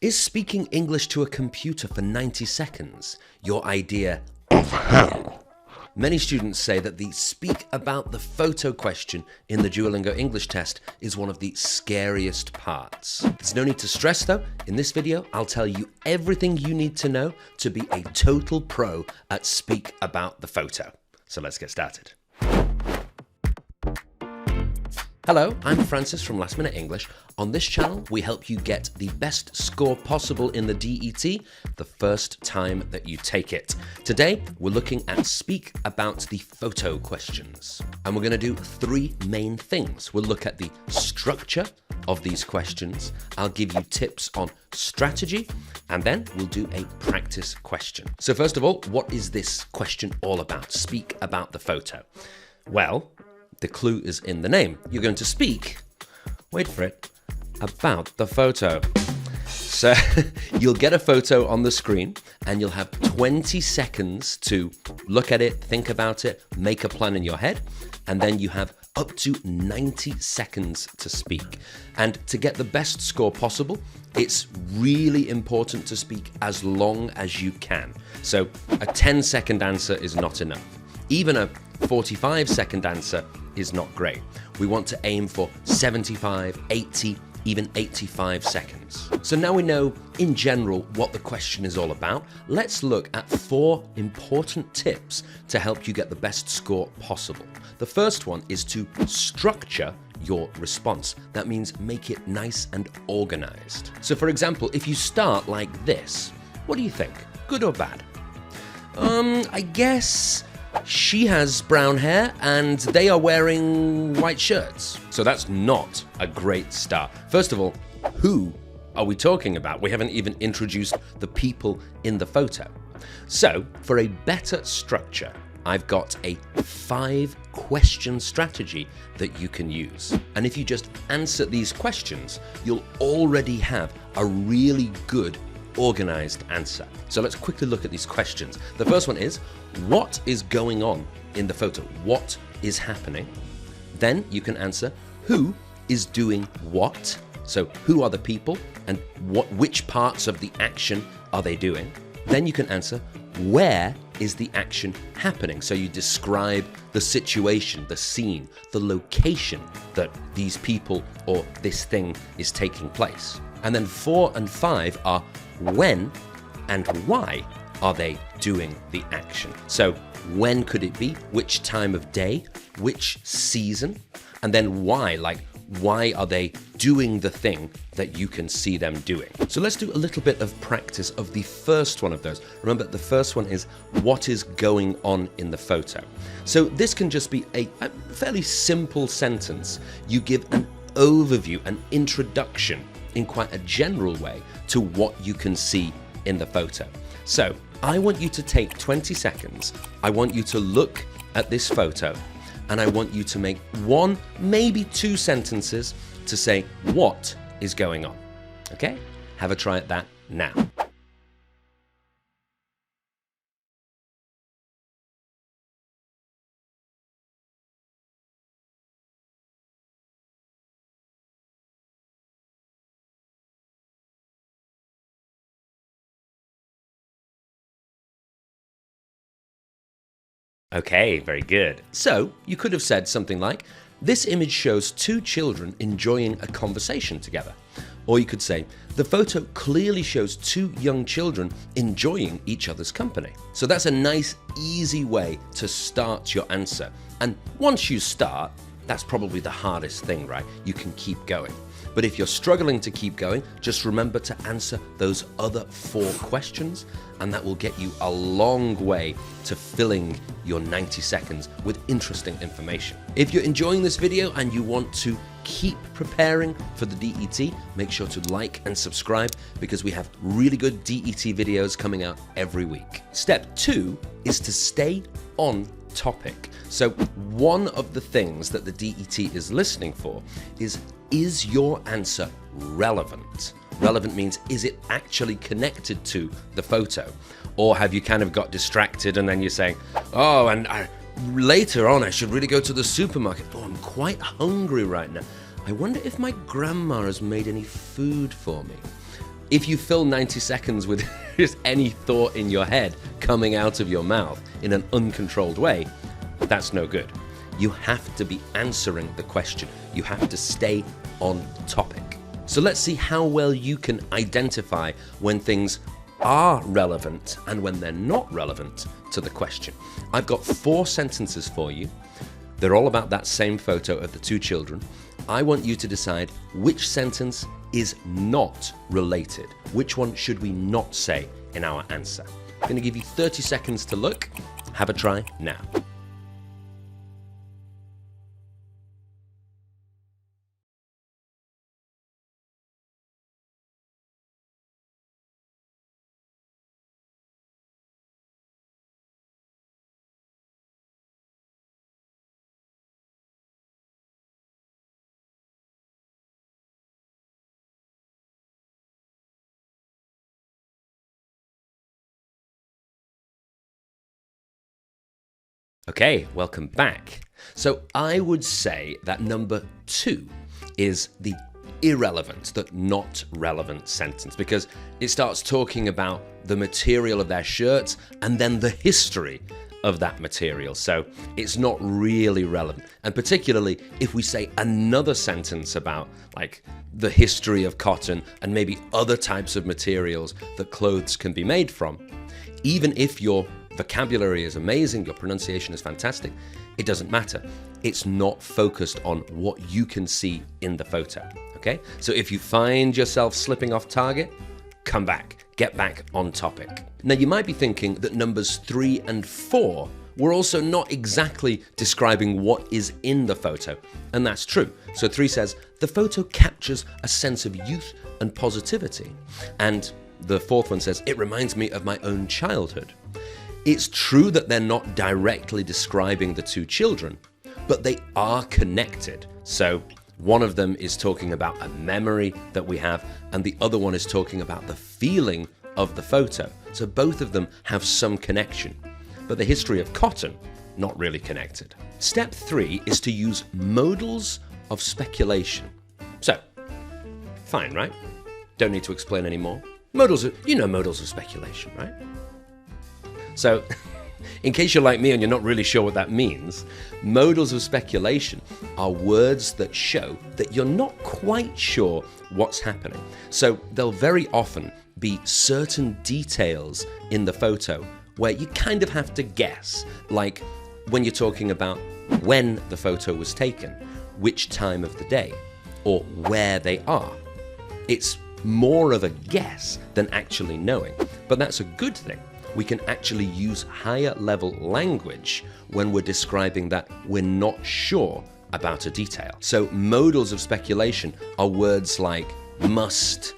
Is speaking English to a computer for 90 seconds your idea of hell? Many students say that the speak about the photo question in the Duolingo English test is one of the scariest parts. There's no need to stress though. In this video, I'll tell you everything you need to know to be a total pro at speak about the photo. So let's get started. Hello, I'm Francis from Last Minute English. On this channel, we help you get the best score possible in the DET the first time that you take it. Today, we're looking at speak about the photo questions. And we're going to do three main things. We'll look at the structure of these questions. I'll give you tips on strategy, and then we'll do a practice question. So first of all, what is this question all about? Speak about the photo. Well, the clue is in the name. You're going to speak, wait for it, about the photo. So you'll get a photo on the screen and you'll have 20 seconds to look at it, think about it, make a plan in your head, and then you have up to 90 seconds to speak. And to get the best score possible, it's really important to speak as long as you can. So a 10-second answer is not enough. Even a 45-second answer is not great. We want to aim for 75, 80, even 85 seconds. So now we know in general what the question is all about. Let's look at 4 important tips to help you get the best score possible. The first one is to structure your response. That means make it nice and organized. So for example, if you start like this, what do you think? Good or bad? I guess she has brown hair and they are wearing white shirts. So that's not a great start. First of all, who are we talking about? We haven't even introduced the people in the photo. So for a better structure, I've got a 5-question strategy that you can use. And if you just answer these questions, you'll already have a really good organized answer. So let's quickly look at these questions. The first one is, what is going on in the photo? What is happening? Then you can answer, who is doing what? So who are the people and which parts of the action are they doing? Then you can answer, where is the action happening? So you describe the situation, the scene, the location that these people or this thing is taking place. And then 4 and 5 are when and why are they doing the action. So when could it be? Which time of day? Which season? And then why, like why are they doing the thing that you can see them doing? So let's do a little bit of practice of the first one of those. Remember, the first one is what is going on in the photo. So this can just be a fairly simple sentence. You give an overview, an introduction in quite a general way to what you can see in the photo. So I want you to take 20 seconds. I want you to look at this photo and I want you to make 1, maybe 2 sentences to say what is going on. Okay? Have a try at that now. Okay, very good. So you could have said something like, this image shows 2 children enjoying a conversation together. Or you could say, the photo clearly shows 2 young children enjoying each other's company. So that's a nice, easy way to start your answer. And once you start, that's probably the hardest thing, right? You can keep going. But if you're struggling to keep going, just remember to answer those other 4 questions, and that will get you a long way to filling your 90 seconds with interesting information. If you're enjoying this video and you want to keep preparing for the DET, make sure to like and subscribe because we have really good DET videos coming out every week. Step 2 is to stay on topic. So one of the things that the DET is listening for is your answer relevant? Relevant means, is it actually connected to the photo? Or have you kind of got distracted and then you're saying, oh, and later on I should really go to the supermarket. Oh, I'm quite hungry right now. I wonder if my grandma has made any food for me. If you fill 90 seconds with just any thought in your head coming out of your mouth in an uncontrolled way, that's no good. You have to be answering the question. You have to stay on topic. So let's see how well you can identify when things are relevant and when they're not relevant to the question. I've got 4 sentences for you. They're all about that same photo of the 2 children. I want you to decide which sentence is not related. Which one should we not say in our answer? I'm going to give you 30 seconds to look. Have a try now. Okay, welcome back. So I would say that number 2 is the irrelevant, the not relevant sentence, because it starts talking about the material of their shirts and then the history of that material. So it's not really relevant. And particularly if we say another sentence about like the history of cotton and maybe other types of materials that clothes can be made from, even if your vocabulary is amazing, your pronunciation is fantastic, it doesn't matter. It's not focused on what you can see in the photo, okay? So if you find yourself slipping off target, come back, get back on topic. Now you might be thinking that numbers 3 and 4 were also not exactly describing what is in the photo, and that's true. So 3 says, the photo captures a sense of youth and positivity. And the 4th one says, it reminds me of my own childhood. It's true that they're not directly describing the 2 children, but they are connected. So one of them is talking about a memory that we have, and the other one is talking about the feeling of the photo. So both of them have some connection, but the history of cotton, not really connected. Step 3 is to use modals of speculation. So, fine, right? Don't need to explain any more. You know modals of speculation, right? So, in case you're like me and you're not really sure what that means, modals of speculation are words that show that you're not quite sure what's happening. So there'll very often be certain details in the photo where you kind of have to guess, like when you're talking about when the photo was taken, which time of the day, or where they are. It's more of a guess than actually knowing, but that's a good thing. We can actually use higher level language when we're describing that we're not sure about a detail. So modals of speculation are words like must,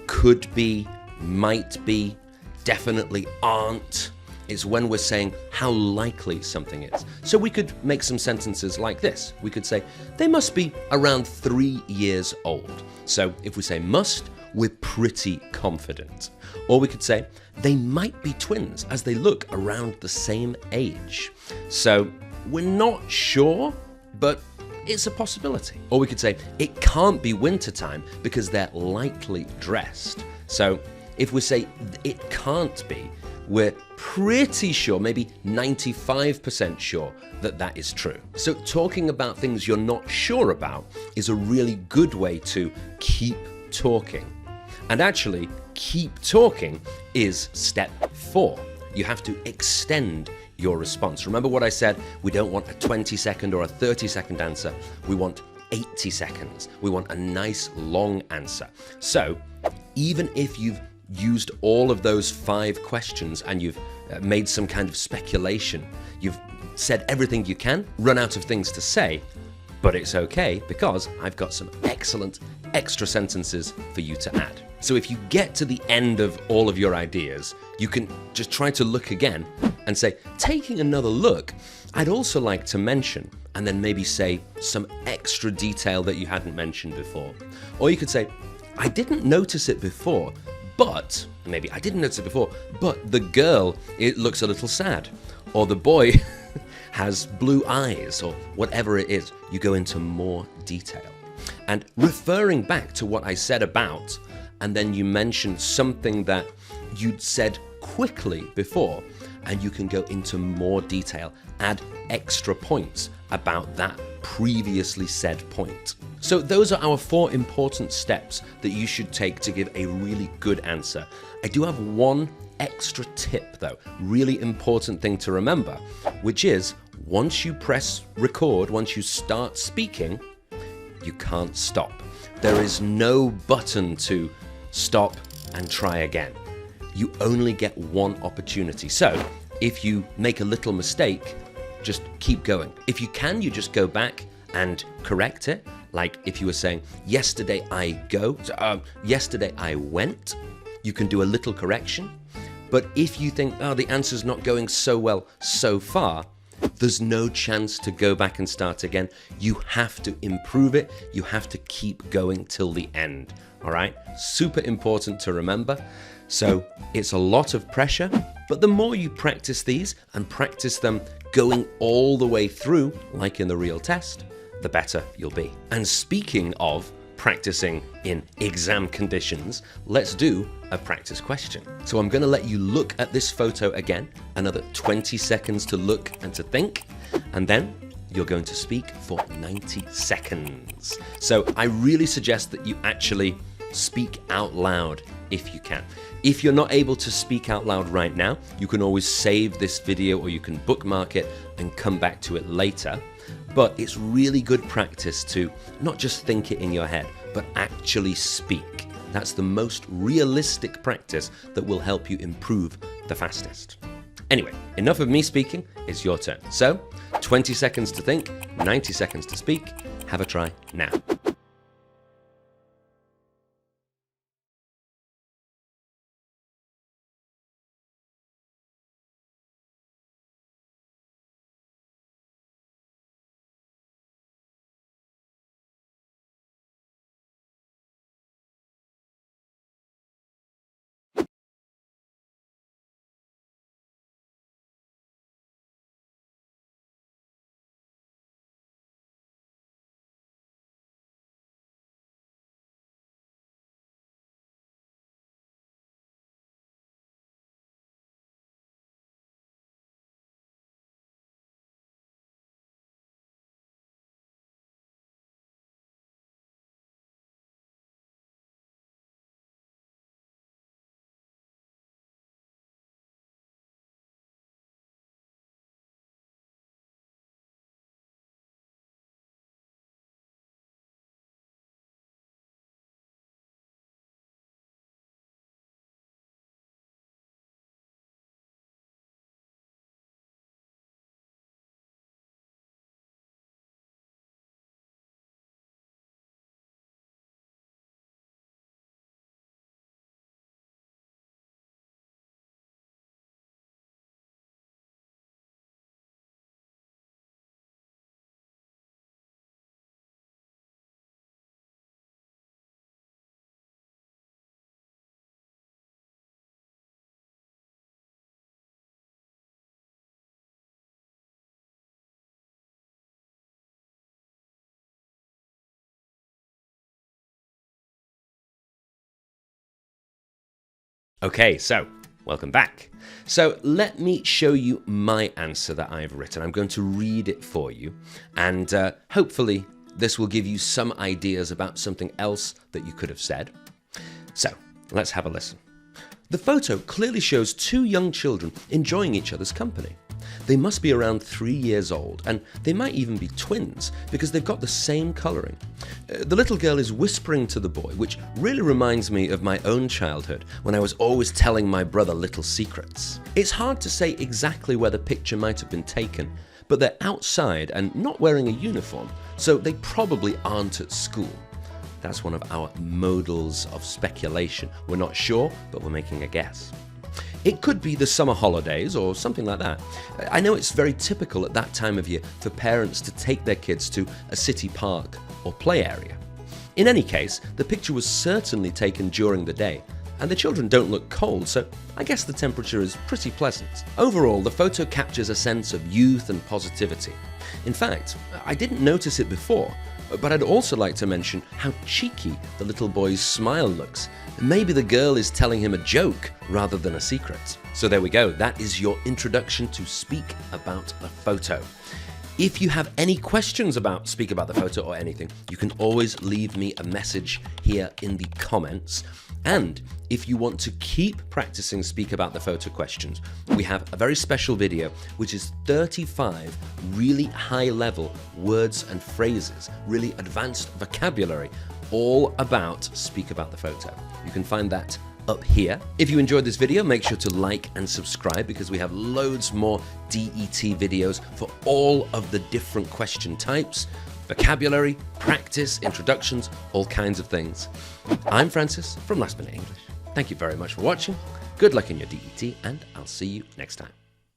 could be, might be, definitely aren't. It's when we're saying how likely something is. So we could make some sentences like this. We could say, they must be around 3 years old. So if we say must, we're pretty confident. Or we could say, they might be twins as they look around the same age. So we're not sure, but it's a possibility. Or we could say, it can't be wintertime because they're lightly dressed. So if we say it can't be, we're pretty sure, maybe 95% sure that that is true. So talking about things you're not sure about is a really good way to keep talking. And actually, keep talking is step 4. You have to extend your response. Remember what I said? We don't want a 20-second or a 30-second answer. We want 80 seconds. We want a nice long answer. So even if you've used all of those 5 questions and you've made some kind of speculation, you've said everything you can, run out of things to say, but it's okay because I've got some excellent extra sentences for you to add. So if you get to the end of all of your ideas, you can just try to look again and say, taking another look, I'd also like to mention, and then maybe say some extra detail that you hadn't mentioned before. Or you could say, I didn't notice it before, but, maybe I didn't notice it before, but the girl, it looks a little sad. Or the boy has blue eyes, or whatever it is. You go into more detail. And referring back to what I said about and then you mention something that you'd said quickly before, and you can go into more detail, add extra points about that previously said point. So those are our 4 important steps that you should take to give a really good answer. I do have one extra tip though, really important thing to remember, which is once you press record, once you start speaking, you can't stop. There is no button to stop and try again. You only get one opportunity. So if you make a little mistake, just keep going. If you can, you just go back and correct it. Like if you were saying, yesterday I yesterday I went, you can do a little correction. But if you think, oh, the answer's not going so well so far, there's no chance to go back and start again. You have to improve it. You have to keep going till the end. All right? Super important to remember. So it's a lot of pressure, but the more you practice these and practice them going all the way through, like in the real test, the better you'll be. And speaking of practicing in exam conditions, let's do a practice question. So I'm going to let you look at this photo again, another 20 seconds to look and to think, and then you're going to speak for 90 seconds. So I really suggest that you actually speak out loud if you can. If you're not able to speak out loud right now, you can always save this video or you can bookmark it and come back to it later. But it's really good practice to not just think it in your head, but actually speak. That's the most realistic practice that will help you improve the fastest. Anyway, enough of me speaking, it's your turn. So, 20 seconds to think, 90 seconds to speak. Have a try now. Okay, so welcome back. So let me show you my answer that I've written. I'm going to read it for you, and hopefully this will give you some ideas about something else that you could have said. So let's have a listen. The photo clearly shows 2 young children enjoying each other's company. They must be around 3 years old, and they might even be twins because they've got the same colouring. The little girl is whispering to the boy, which really reminds me of my own childhood when I was always telling my brother little secrets. It's hard to say exactly where the picture might have been taken, but they're outside and not wearing a uniform, so they probably aren't at school. That's one of our modals of speculation. We're not sure, but we're making a guess. It could be the summer holidays or something like that. I know it's very typical at that time of year for parents to take their kids to a city park or play area. In any case, the picture was certainly taken during the day, and the children don't look cold, so I guess the temperature is pretty pleasant. Overall, the photo captures a sense of youth and positivity. In fact, I didn't notice it before, But I'd also like to mention how cheeky the little boy's smile looks. Maybe the girl is telling him a joke rather than a secret. So there we go. That is your introduction to Speak About the Photo. If you have any questions about Speak About the Photo or anything, you can always leave me a message here in the comments. And if you want to keep practicing Speak About the Photo questions, we have a very special video, which is 35 really high-level words and phrases, really advanced vocabulary, all about Speak About the Photo. You can find that up here. If you enjoyed this video, make sure to like and subscribe because we have loads more DET videos for all of the different question types, vocabulary, practice, introductions, all kinds of things. I'm Francis from Last Minute English. Thank you very much for watching. Good luck in your DET, and I'll see you next time.